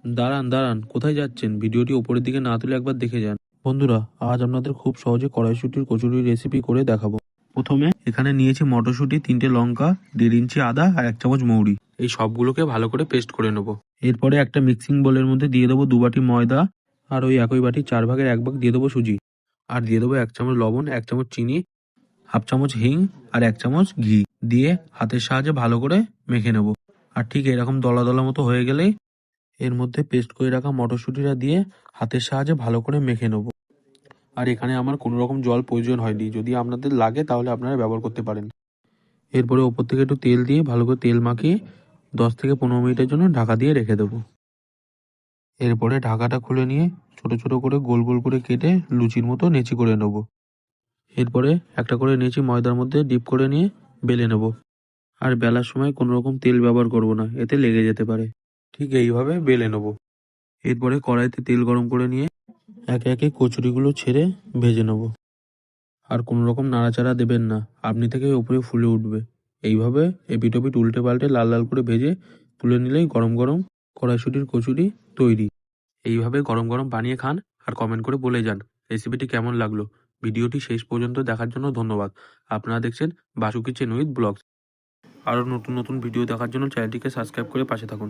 দাঁড়ান দাঁড়ান, কোথায় যাচ্ছেন? ভিডিওটি উপরের দিকে না তুলে একবার দেখে যান। বন্ধুরা, আজ আপনাদের খুব সহজে কড়াইশুঁটির কচুরি রেসিপি করে দেখাবো। প্রথমে এখানে নিয়েছি মটরশুঁটি, 3টে লঙ্কা, 1.5 ইঞ্চি আদা আর 1 চামচ মৌরি। এই সবগুলোকে ভালো করে পেস্ট করে নেব। এরপরে একটা মিক্সিং বোলের মধ্যে দিয়ে দেবো 2 বাটি ময়দা, আর ওই একই বাটির 4 ভাগের 1 ভাগ দিয়ে দেবো সুজি, আর দিয়ে দেবো 1 চামচ লবণ, 1 চামচ চিনি, হাফ চামচ হিং আর 1 চামচ ঘি দিয়ে হাতের সাহায্যে ভালো করে মেখে নেব। আর ঠিক এরকম দলা দলা মতো হয়ে গেলেই এর মধ্যে পেস্ট করে রাখা মটরশুঁটিটা দিয়ে হাতের সাহায্যে ভালো করে মেখে নেব। আর এখানে আমার কোনো রকম জল প্রয়োজন হয়নি, যদি আপনাদের লাগে তাহলে আপনারা ব্যবহার করতে পারেন। এরপরে ওপর থেকে একটু তেল দিয়ে ভালো করে তেল মাখিয়ে 10 থেকে 15 মিনিটের জন্য ঢাকা দিয়ে রেখে দেবো। এরপরে ঢাকাটা খুলে নিয়ে ছোট ছোট করে গোল গোল করে কেটে লুচির মতো নেচি করে নেব। এরপরে একটা করে নেচি ময়দার মধ্যে ডিপ করে নিয়ে বেলে নেব। আর বেলার সময় কোনো রকম তেল ব্যবহার করব না, এতে লেগে যেতে পারে। ঠিক এইভাবে বেলে নেব। এরপরে কড়াইতে তেল গরম করে নিয়ে একে একে কচুরিগুলো ছেড়ে ভেজে নেব। আর কোনো রকম নাড়াচাড়া দেবেন না, আপনি থেকে উপরে ফুলে উঠবে। এইভাবে এপিট ওপিট উল্টে পাল্টে লাল লাল করে ভেজে তুলে নিলেই গরম গরম কড়াইশুঁটির কচুরি তৈরি। এইভাবে গরম গরম বানিয়ে খান আর কমেন্ট করে বলে যান রেসিপিটি কেমন লাগলো। ভিডিওটি শেষ পর্যন্ত দেখার জন্য ধন্যবাদ। আপনারা দেখছেন বাসু কিচেন উইথ ব্লগস। আরও নতুন নতুন ভিডিও দেখার জন্য চ্যানেলটিকে সাবস্ক্রাইব করে পাশে থাকুন।